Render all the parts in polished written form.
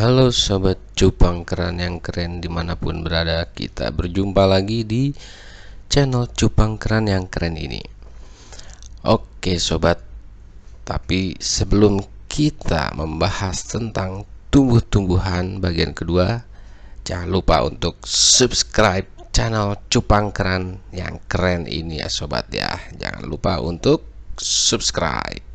Halo sobat cupang keren yang keren dimanapun berada, kita berjumpa lagi di channel cupang keren yang keren ini. Oke sobat, tapi sebelum kita membahas tentang tumbuh-tumbuhan bagian kedua, jangan lupa untuk subscribe channel cupang keren yang keren ini ya sobat ya. Jangan lupa untuk subscribe.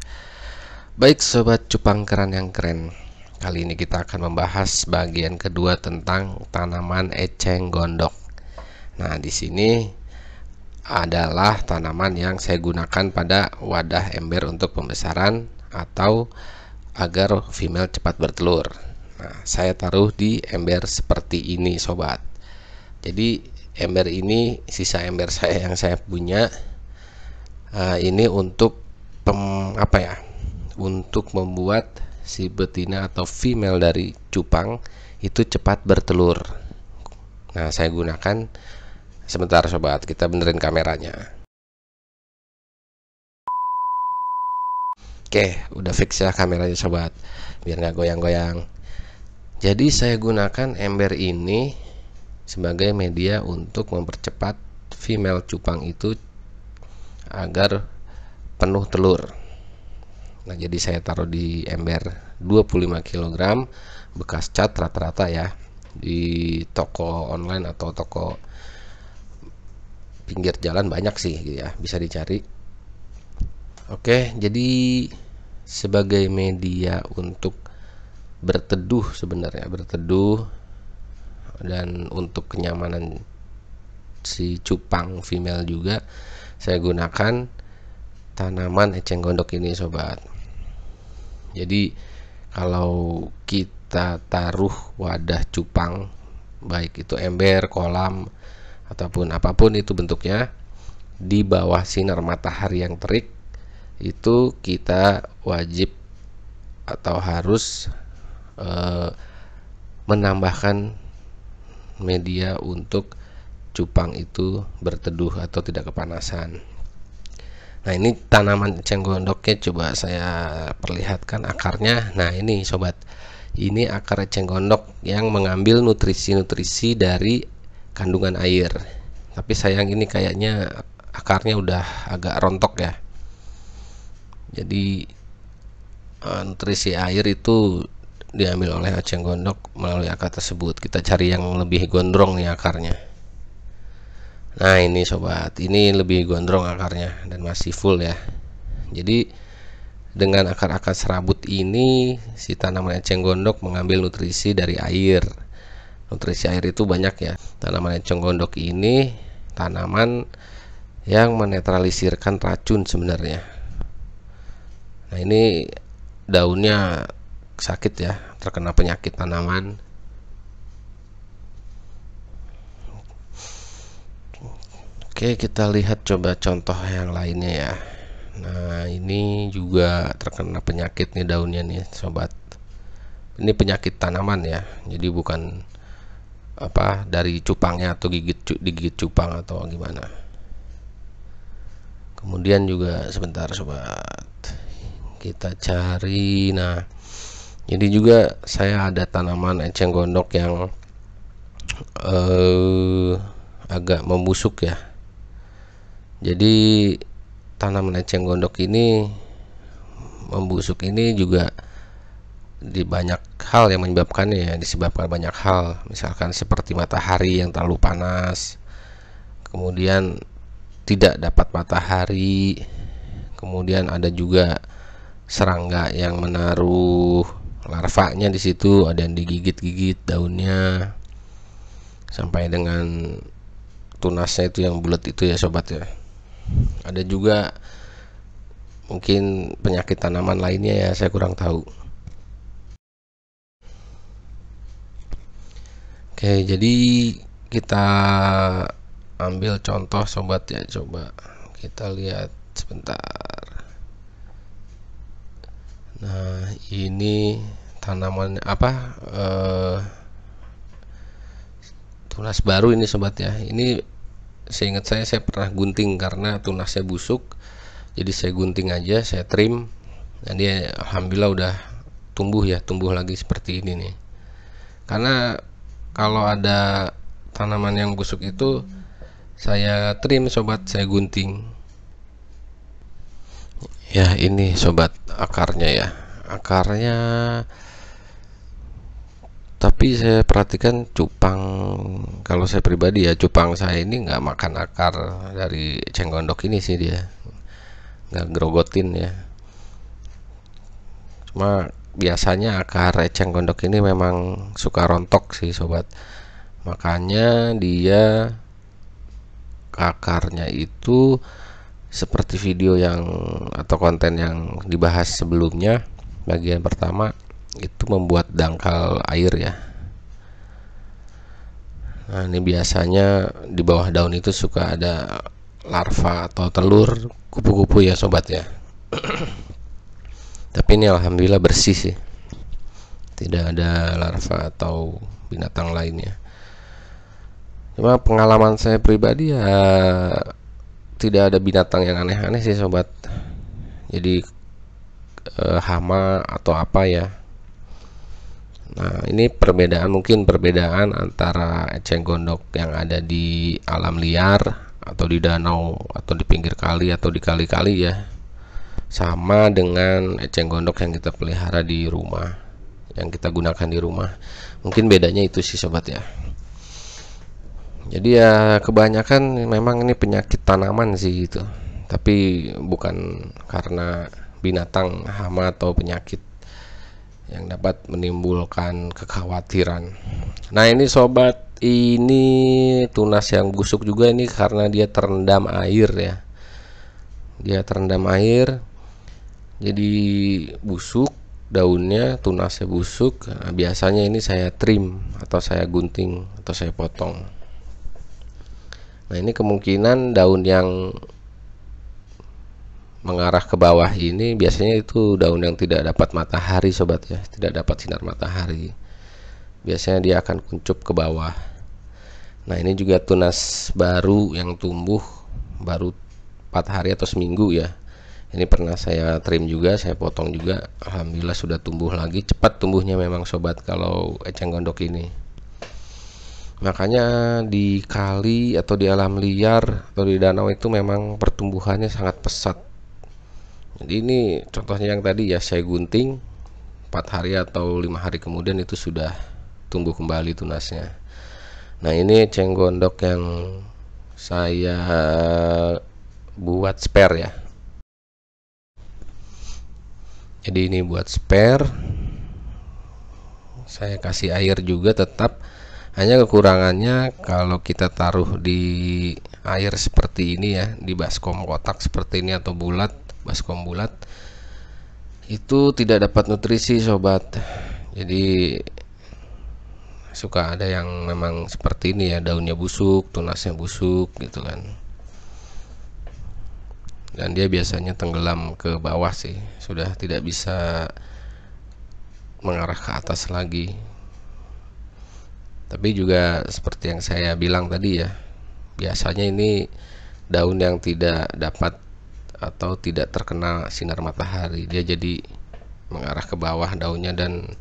Baik sobat cupang keren yang keren, kali ini kita akan membahas bagian kedua tentang tanaman eceng gondok. Nah, di sini adalah tanaman yang saya gunakan pada wadah ember untuk pembesaran atau agar female cepat bertelur. Nah, saya taruh di ember seperti ini sobat. Jadi ember ini sisa ember saya yang saya punya. Ini untuk untuk membuat si betina atau female dari cupang itu cepat bertelur. Nah, saya gunakan sebentar sobat, kita benerin kameranya. Oke, udah fix ya kameranya sobat, biar nggak goyang-goyang. Jadi saya gunakan ember ini sebagai media untuk mempercepat female cupang itu agar penuh telur. Nah, jadi saya taruh di ember 25 kg bekas cat rata-rata ya, di toko online atau toko pinggir jalan banyak sih gitu ya, bisa dicari. Oke, jadi sebagai media untuk berteduh, sebenarnya berteduh dan untuk kenyamanan si cupang female juga, saya gunakan tanaman eceng gondok ini sobat. Jadi kalau kita taruh wadah cupang, baik itu ember, kolam, ataupun apapun itu bentuknya, di bawah sinar matahari yang terik, itu kita wajib atau harus menambahkan media untuk cupang itu berteduh atau tidak kepanasan. Nah, ini tanaman eceng gondoknya coba saya perlihatkan akarnya. Nah, ini sobat, ini akar eceng gondok yang mengambil nutrisi-nutrisi dari kandungan air. Tapi sayang ini kayaknya akarnya udah agak rontok ya. Jadi nutrisi air itu diambil oleh eceng gondok melalui akar tersebut. Kita cari yang lebih gondrong nih akarnya. Nah, ini sobat, ini lebih gondrong akarnya dan masih full ya. Jadi dengan akar-akar serabut ini, si tanaman eceng gondok mengambil nutrisi dari air. Nutrisi air itu banyak ya. Tanaman eceng gondok ini tanaman yang menetralisirkan racun sebenarnya. Nah, ini daunnya sakit ya, terkena penyakit tanaman. Oke, kita lihat coba contoh yang lainnya ya. Nah, ini juga terkena penyakit nih daunnya nih sobat. Ini penyakit tanaman ya, jadi bukan dari cupangnya atau digigit cupang atau gimana. Kemudian juga sebentar sobat, kita cari. Nah, jadi juga saya ada tanaman eceng gondok yang agak membusuk ya. Jadi tanaman eceng gondok ini membusuk ini juga di banyak hal yang menyebabkannya ya, disebabkan banyak hal, misalkan seperti matahari yang terlalu panas, kemudian tidak dapat matahari, kemudian ada juga serangga yang menaruh larvanya di situ, ada yang digigit-gigit daunnya sampai dengan tunasnya itu yang bulat itu ya sobat ya. Ada juga mungkin penyakit tanaman lainnya ya, saya kurang tahu. Oke, jadi kita ambil contoh sobat ya, coba kita lihat sebentar. Nah, ini tanaman tunas baru ini sobat ya. Ini seingat saya pernah gunting karena tunasnya busuk. Jadi saya gunting aja, saya trim. Dan dia alhamdulillah udah tumbuh ya, tumbuh lagi seperti ini nih. Karena kalau ada tanaman yang busuk itu saya trim sobat, saya gunting. Ya ini sobat akarnya ya, akarnya. Tapi saya perhatikan cupang, kalau saya pribadi ya, cupang saya ini nggak makan akar dari eceng gondok ini sih, dia nggak grogotin ya. Cuma biasanya akar eceng gondok ini memang suka rontok sih sobat, makanya dia akarnya itu seperti video yang atau konten yang dibahas sebelumnya, bagian pertama itu membuat dangkal air ya. Nah ini biasanya di bawah daun itu suka ada larva atau telur kupu-kupu ya sobat ya. Tapi ini alhamdulillah bersih sih, tidak ada larva atau binatang lainnya. Cuma pengalaman saya pribadi ya, tidak ada binatang yang aneh-aneh sih sobat. Jadi hama atau apa ya. Nah ini mungkin perbedaan antara eceng gondok yang ada di alam liar atau di danau atau di pinggir kali atau di kali-kali ya, sama dengan eceng gondok yang kita pelihara di rumah, yang kita gunakan di rumah. Mungkin bedanya itu sih sobat ya. Jadi ya kebanyakan memang ini penyakit tanaman sih gitu, tapi bukan karena binatang, hama atau penyakit yang dapat menimbulkan kekhawatiran. Nah ini sobat, ini tunas yang busuk juga ini karena dia terendam air ya. Dia terendam air, jadi busuk daunnya, tunasnya busuk. Nah, biasanya ini saya trim atau saya gunting atau saya potong. Nah ini kemungkinan daun yang mengarah ke bawah ini biasanya itu daun yang tidak dapat matahari sobat ya, tidak dapat sinar matahari. Biasanya dia akan kuncup ke bawah. Nah ini juga tunas baru yang tumbuh baru 4 hari atau seminggu ya. Ini pernah saya trim juga, saya potong juga. Alhamdulillah sudah tumbuh lagi. Cepat tumbuhnya memang sobat kalau eceng gondok ini. Makanya di kali atau di alam liar atau di danau itu memang pertumbuhannya sangat pesat. Jadi ini contohnya yang tadi ya, saya gunting 4 hari atau 5 hari kemudian itu sudah tumbuh kembali tunasnya. Nah ini eceng gondok yang saya buat spare ya. Jadi ini buat spare, saya kasih air juga tetap. Hanya kekurangannya kalau kita taruh di air seperti ini ya, di baskom kotak seperti ini atau bulat, baskom bulat, itu tidak dapat nutrisi sobat. Jadi suka ada yang memang seperti ini ya, daunnya busuk, tunasnya busuk gitu kan. Dan dia biasanya tenggelam ke bawah sih, sudah tidak bisa mengarah ke atas lagi. Tapi juga seperti yang saya bilang tadi ya, biasanya ini daun yang tidak dapat atau tidak terkena sinar matahari, dia jadi mengarah ke bawah daunnya dan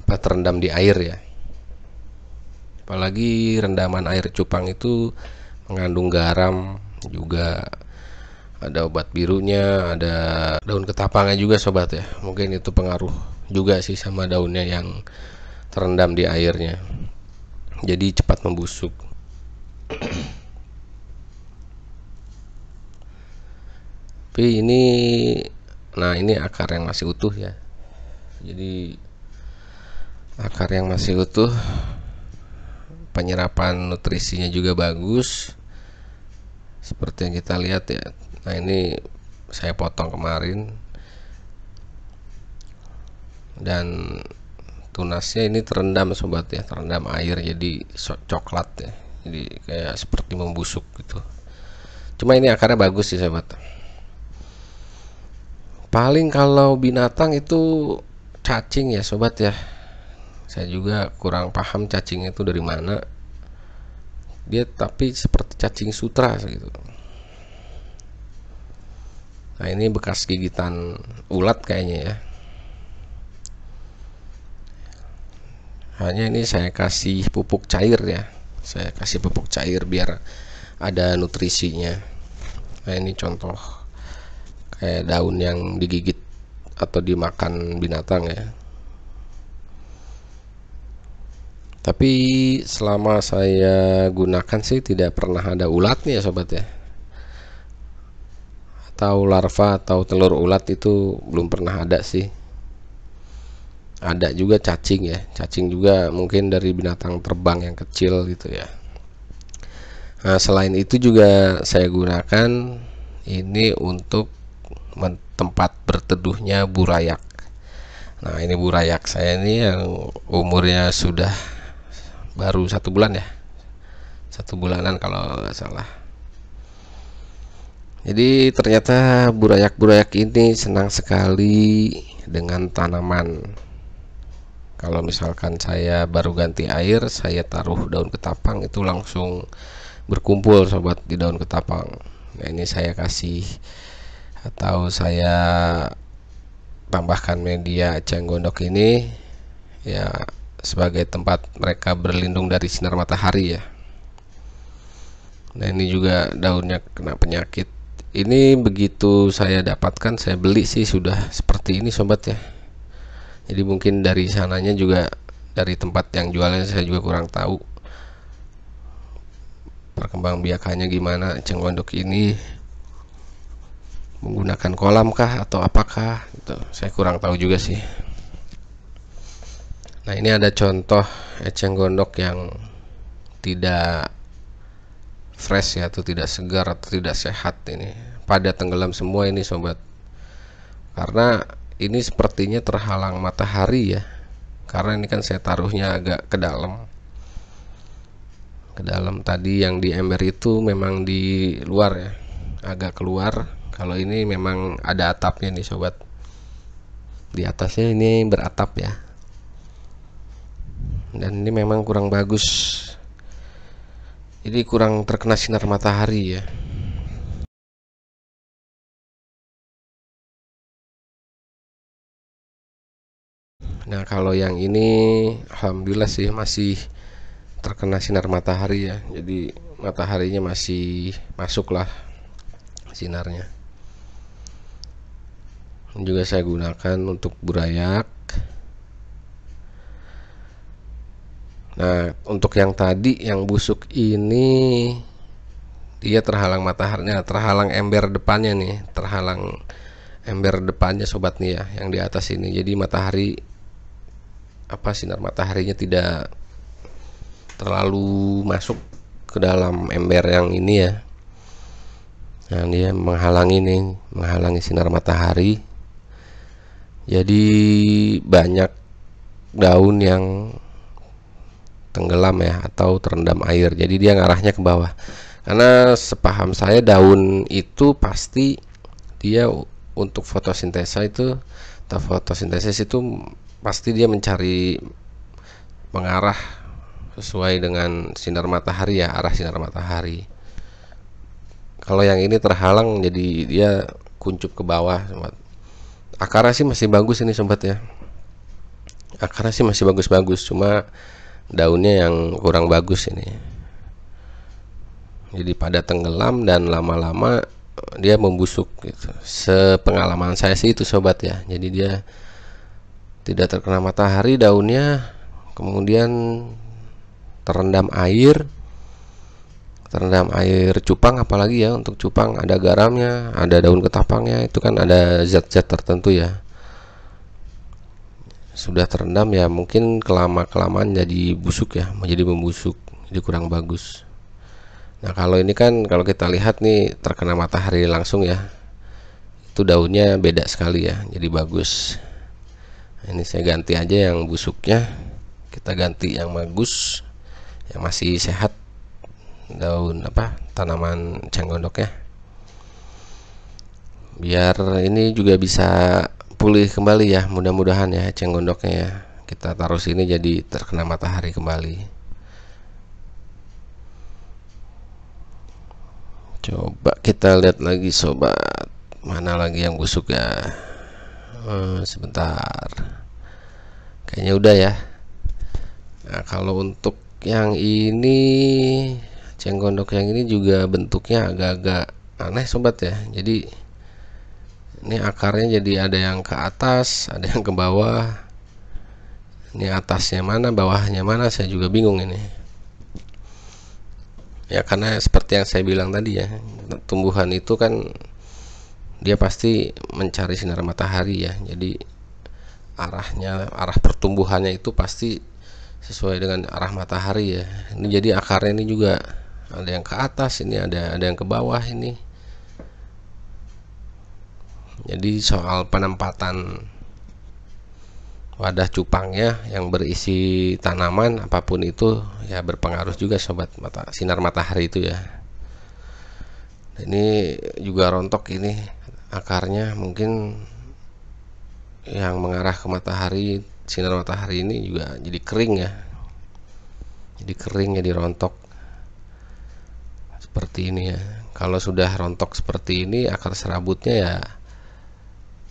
terendam di air ya. Apalagi rendaman air cupang itu mengandung garam, juga ada obat birunya, ada daun ketapangnya juga sobat ya. Mungkin itu pengaruh juga sih sama daunnya yang terendam di airnya, jadi cepat membusuk. Tapi ini, nah ini akar yang masih utuh ya. Jadi akar yang masih utuh, penyerapan nutrisinya juga bagus seperti yang kita lihat ya. Nah ini saya potong kemarin dan tunasnya ini terendam sobat ya, terendam air jadi coklat ya, jadi kayak seperti membusuk gitu. Cuma ini akarnya bagus sih sobat. Paling kalau binatang itu cacing ya sobat ya, saya juga kurang paham cacingnya itu dari mana. Dia tapi seperti cacing sutra gitu. Nah ini bekas gigitan ulat kayaknya ya. Hanya ini saya kasih pupuk cair ya, saya kasih pupuk cair biar ada nutrisinya. Nah ini contoh kayak daun yang digigit atau dimakan binatang ya. Tapi selama saya gunakan sih tidak pernah ada ulatnya ya sobat ya, atau larva atau telur ulat itu belum pernah ada sih. Ada juga cacing ya, cacing juga mungkin dari binatang terbang yang kecil gitu ya. Nah selain itu juga saya gunakan ini untuk tempat berteduhnya burayak. Nah ini burayak saya ini yang umurnya sudah baru 1 bulan ya, 1 bulanan kalau nggak salah. Jadi ternyata burayak-burayak ini senang sekali dengan tanaman. Kalau misalkan saya baru ganti air, saya taruh daun ketapang, itu langsung berkumpul sobat di daun ketapang. Nah ini saya kasih atau saya tambahkan media eceng gondok ini ya sebagai tempat mereka berlindung dari sinar matahari ya. Nah ini juga daunnya kena penyakit. Ini begitu saya dapatkan, saya beli sih sudah seperti ini sobat ya. Jadi mungkin dari sananya juga, dari tempat yang jualnya saya juga kurang tahu perkembangbiakannya gimana eceng gondok ini, menggunakan kolam kah atau apakah gitu, saya kurang tahu juga sih. Nah ini ada contoh eceng gondok yang tidak fresh ya, atau tidak segar atau tidak sehat. Ini pada tenggelam semua ini sobat, karena ini sepertinya terhalang matahari ya, karena ini kan saya taruhnya agak ke dalam. Ke dalam tadi yang di ember itu memang di luar ya, agak keluar. Kalau ini memang ada atapnya nih sobat, di atasnya ini beratap ya, dan ini memang kurang bagus, jadi kurang terkena sinar matahari ya. Nah kalau yang ini alhamdulillah sih masih terkena sinar matahari ya, jadi mataharinya masih masuk lah sinarnya. Ini juga saya gunakan untuk burayak. Nah untuk yang tadi yang busuk ini dia terhalang mataharinya, terhalang ember depannya nih, terhalang ember depannya sobat nih ya, yang di atas ini. Jadi matahari sinar mataharinya tidak terlalu masuk ke dalam ember yang ini ya. Nah dia menghalangi nih, menghalangi sinar matahari. Jadi banyak daun yang tenggelam ya, atau terendam air, jadi dia ngarahnya ke bawah. Karena sepaham saya daun itu pasti dia untuk fotosintesis itu, atau fotosintesis itu pasti dia mencari mengarah sesuai dengan sinar matahari ya, arah sinar matahari. Kalau yang ini terhalang jadi dia kuncup ke bawah sobat. Akarnya sih masih bagus ini sobat ya, akarnya sih masih bagus-bagus, cuma daunnya yang kurang bagus ini. Jadi pada tenggelam dan lama-lama dia membusuk gitu. Sepengalaman saya sih itu sobat ya. Jadi dia tidak terkena matahari daunnya, kemudian terendam air cupang, apalagi ya untuk cupang ada garamnya, ada daun ketapangnya, itu kan ada zat-zat tertentu ya. Sudah terendam ya, mungkin kelamaan jadi busuk ya, menjadi membusuk, jadi kurang bagus. Nah kalau ini kan kalau kita lihat nih terkena matahari langsung ya, itu daunnya beda sekali ya, jadi bagus. Nah, ini saya ganti aja yang busuknya, kita ganti yang bagus, yang masih sehat, daun tanaman eceng gondoknya, biar ini juga bisa pulih kembali ya, mudah-mudahan ya eceng gondoknya ya. Kita taruh sini jadi terkena matahari kembali. Coba kita lihat lagi sobat, mana lagi yang busuk ya. Sebentar, kayaknya udah ya. Nah, kalau untuk yang ini, eceng gondok yang ini juga bentuknya agak-agak aneh sobat ya. Jadi ini akarnya jadi ada yang ke atas, ada yang ke bawah. Ini atasnya mana, bawahnya mana, saya juga bingung ini. Ya karena seperti yang saya bilang tadi ya, tumbuhan itu kan dia pasti mencari sinar matahari ya. Jadi arah pertumbuhannya itu pasti sesuai dengan arah matahari ya. Ini jadi akarnya ini juga ada yang ke atas, ini ada yang ke bawah ini. Jadi soal penempatan wadah cupangnya yang berisi tanaman apapun itu ya berpengaruh juga sobat, sinar matahari itu ya. Ini juga rontok ini akarnya, mungkin yang mengarah ke matahari, sinar matahari ini juga jadi kering ya. Jadi kering, jadi rontok seperti ini ya. Kalau sudah rontok seperti ini, akar serabutnya ya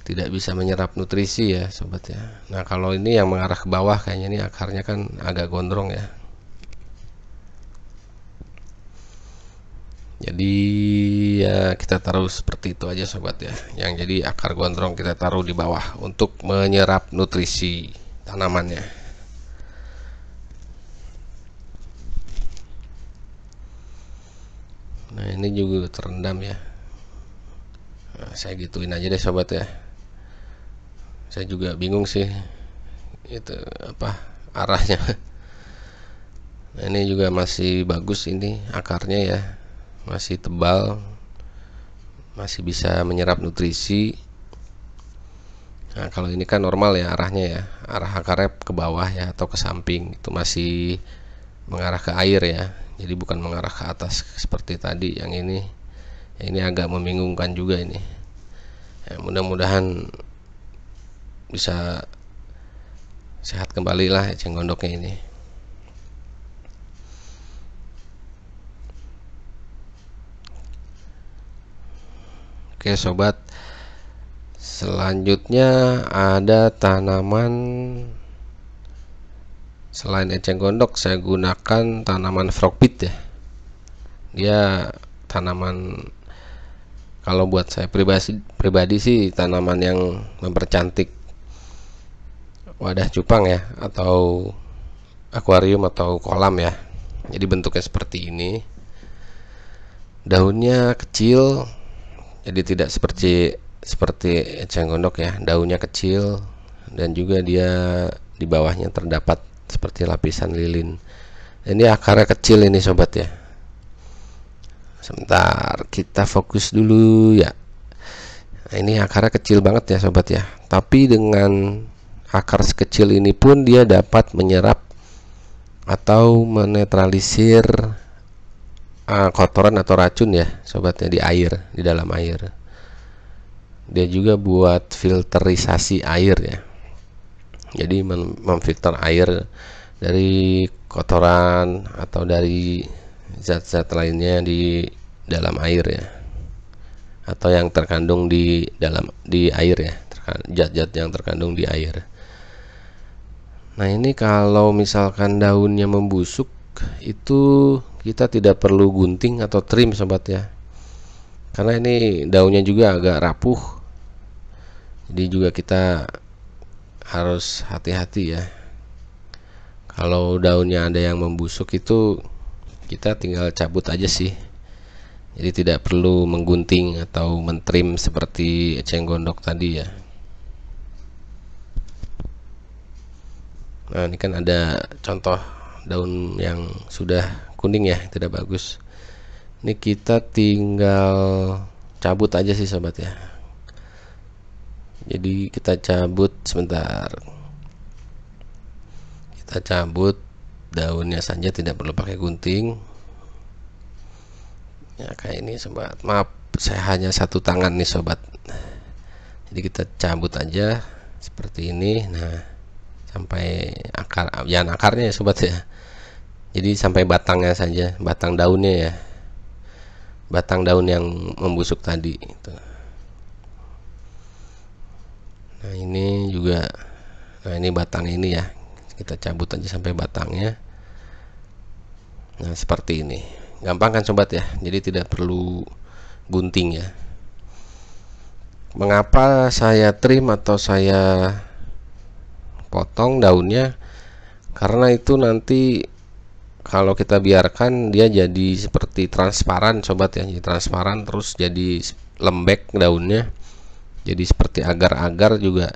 tidak bisa menyerap nutrisi ya sobat ya. Nah kalau ini yang mengarah ke bawah, kayaknya ini akarnya kan agak gondrong ya. Jadi ya kita taruh seperti itu aja sobat ya. Yang jadi akar gondrong kita taruh di bawah untuk menyerap nutrisi tanamannya. Nah ini juga terendam ya. Nah, saya gituin aja deh sobat ya. Saya juga bingung sih itu apa arahnya. Nah ini juga masih bagus ini akarnya ya, masih tebal, masih bisa menyerap nutrisi. Nah kalau ini kan normal ya arahnya ya, arah akarnya ke bawah ya atau ke samping, itu masih mengarah ke air ya, jadi bukan mengarah ke atas seperti tadi yang ini. Ini agak membingungkan juga ini ya, mudah-mudahan bisa sehat kembali lah eceng gondoknya ini. Oke sobat, selanjutnya ada tanaman selain eceng gondok, saya gunakan tanaman frogbit ya. Dia tanaman, kalau buat saya pribadi sih tanaman yang mempercantik wadah cupang ya, atau akuarium atau kolam ya. Jadi bentuknya seperti ini, daunnya kecil, jadi tidak seperti eceng gondok ya, daunnya kecil dan juga dia di bawahnya terdapat seperti lapisan lilin. Ini akarnya kecil ini sobat ya. Sebentar, kita fokus dulu ya. Nah, ini akarnya kecil banget ya sobat ya, tapi dengan akar sekecil ini pun dia dapat menyerap atau menetralisir kotoran atau racun ya sobatnya di air, di dalam air. Dia juga buat filterisasi air ya, jadi memfilter air dari kotoran atau dari zat-zat lainnya di dalam air ya, atau yang terkandung di air ya, zat-zat yang terkandung di air. Nah ini kalau misalkan daunnya membusuk, itu kita tidak perlu gunting atau trim sobat ya, karena ini daunnya juga agak rapuh. Jadi juga kita harus hati-hati ya. Kalau daunnya ada yang membusuk itu kita tinggal cabut aja sih. Jadi tidak perlu menggunting atau mentrim seperti eceng gondok tadi ya. Nah ini kan ada contoh daun yang sudah kuning ya, tidak bagus. Ini kita tinggal cabut aja sih sobat ya. Jadi kita cabut sebentar, kita cabut daunnya saja, tidak perlu pakai gunting ya. Kayak ini sobat, maaf saya hanya satu tangan nih sobat. Jadi kita cabut aja seperti ini. Nah sampai akar, jangan akarnya ya sobat ya, jadi sampai batangnya saja, batang daunnya ya, batang daun yang membusuk tadi itu. Nah ini juga, nah ini batang ini ya, Kita cabut aja sampai batangnya. Nah seperti ini, gampang kan sobat ya, jadi tidak perlu gunting ya. Mengapa saya trim atau saya potong daunnya? Karena itu nanti kalau kita biarkan dia jadi seperti transparan sobat ya, jadi transparan terus jadi lembek daunnya, jadi seperti agar-agar juga.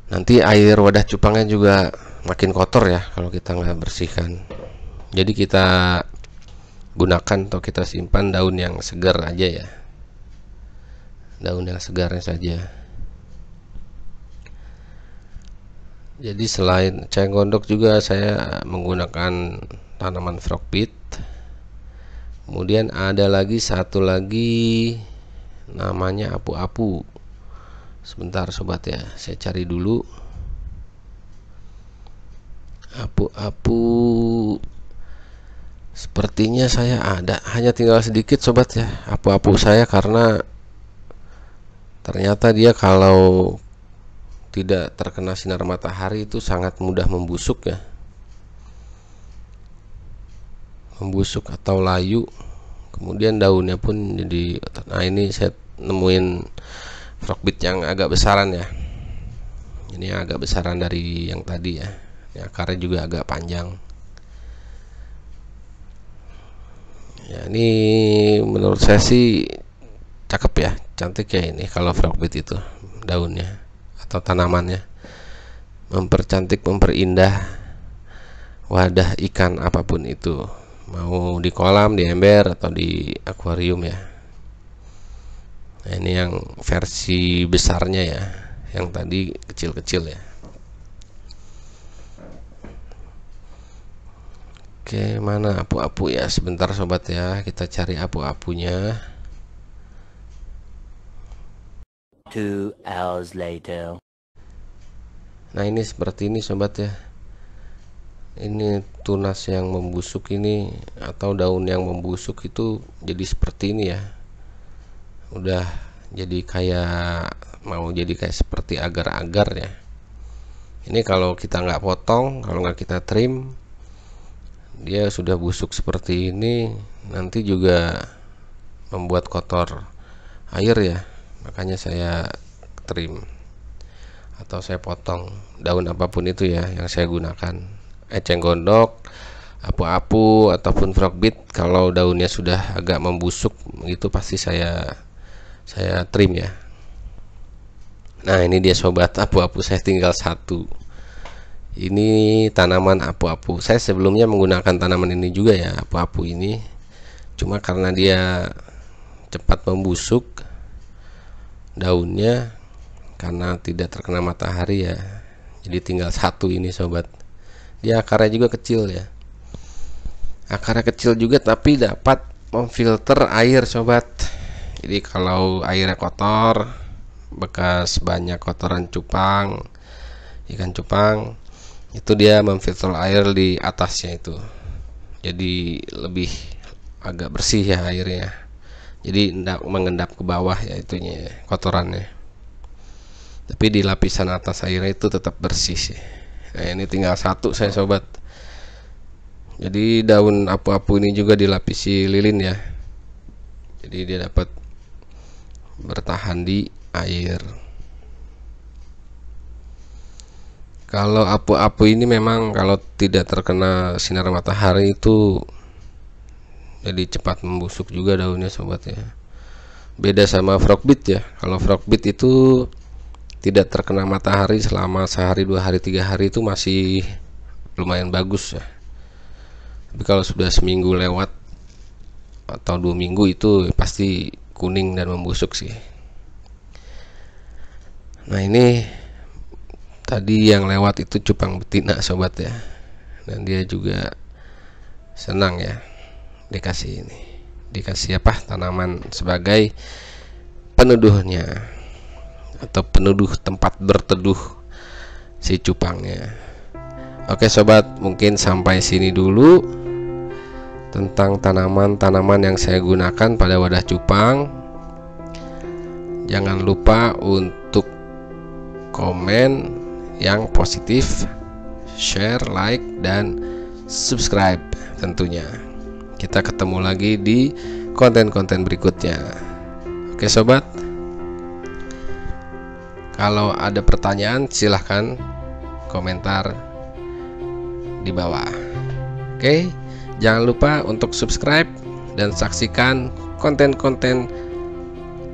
Nanti air wadah cupangnya juga makin kotor ya kalau kita nggak bersihkan. Jadi kita gunakan atau kita simpan daun yang segar aja ya, daun yang segarnya saja. Jadi selain eceng gondok juga saya menggunakan tanaman frogpit. Kemudian ada lagi satu lagi namanya apu-apu. Sebentar sobat ya, saya cari dulu. Apu-apu sepertinya saya ada, hanya tinggal sedikit sobat ya apu-apu saya, karena ternyata dia kalau tidak terkena sinar matahari itu sangat mudah membusuk ya, membusuk atau layu. Kemudian daunnya pun jadi, nah ini saya nemuin frogpit yang agak besaran ya, ini agak besaran dari yang tadi ya, ini akarnya juga agak panjang ya. Ini menurut saya sih cakep ya, cantik ya ini kalau frogpit itu daunnya atau tanamannya, mempercantik, memperindah wadah ikan apapun itu, mau di kolam, di ember atau di akuarium ya. Nah ini yang versi besarnya ya, yang tadi kecil-kecil ya. Oke, mana apu-apu ya? Sebentar sobat ya, kita cari apu-apunya. 2 hours later. Nah ini seperti ini sobat ya, ini tunas yang membusuk ini atau daun yang membusuk itu jadi seperti ini ya, udah jadi kayak mau jadi kayak seperti agar-agar ya. Ini kalau kita nggak potong, kalau nggak kita trim, dia sudah busuk seperti ini, nanti juga membuat kotor air ya. Makanya saya trim atau saya potong daun apapun itu ya yang saya gunakan, eceng gondok, apu-apu ataupun frogpit. Kalau daunnya sudah agak membusuk itu pasti saya trim ya. Nah ini dia sobat, apu-apu saya tinggal satu. Ini tanaman apu-apu. Saya sebelumnya menggunakan tanaman ini juga ya, apu-apu ini. Cuma karena dia cepat membusuk daunnya karena tidak terkena matahari ya, jadi tinggal satu ini sobat. Dia akarnya juga kecil ya, akarnya kecil juga tapi dapat memfilter air sobat. Jadi kalau airnya kotor, bekas banyak kotoran cupang, ikan cupang, itu dia memfilter air di atasnya itu, jadi lebih agak bersih ya airnya, jadi tidak mengendap ke bawah ya itunya kotorannya, tapi di lapisan atas airnya itu tetap bersih sih. Nah ini tinggal satu saya sobat. Jadi daun apu-apu ini juga dilapisi lilin ya, jadi dia dapat bertahan di air. Kalau apu-apu ini memang kalau tidak terkena sinar matahari itu jadi cepat membusuk juga daunnya sobat ya. Beda sama frogpit ya. Kalau frogpit itu tidak terkena matahari selama sehari, 2 hari, 3 hari itu masih lumayan bagus ya. Tapi kalau sudah seminggu lewat atau 2 minggu itu pasti kuning dan membusuk sih. Nah ini tadi yang lewat itu cupang betina sobat ya, dan dia juga senang ya dikasih ini, dikasih apa, tanaman sebagai peneduhnya atau peneduh tempat berteduh si cupangnya. Oke sobat, mungkin sampai sini dulu tentang tanaman-tanaman yang saya gunakan pada wadah cupang. Jangan lupa untuk komen yang positif, share, like, dan subscribe tentunya. Kita ketemu lagi di konten-konten berikutnya. Oke sobat, kalau ada pertanyaan silahkan komentar di bawah. Oke, jangan lupa untuk subscribe dan saksikan konten-konten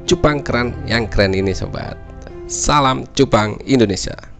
cupang keren yang keren ini sobat. Salam cupang Indonesia.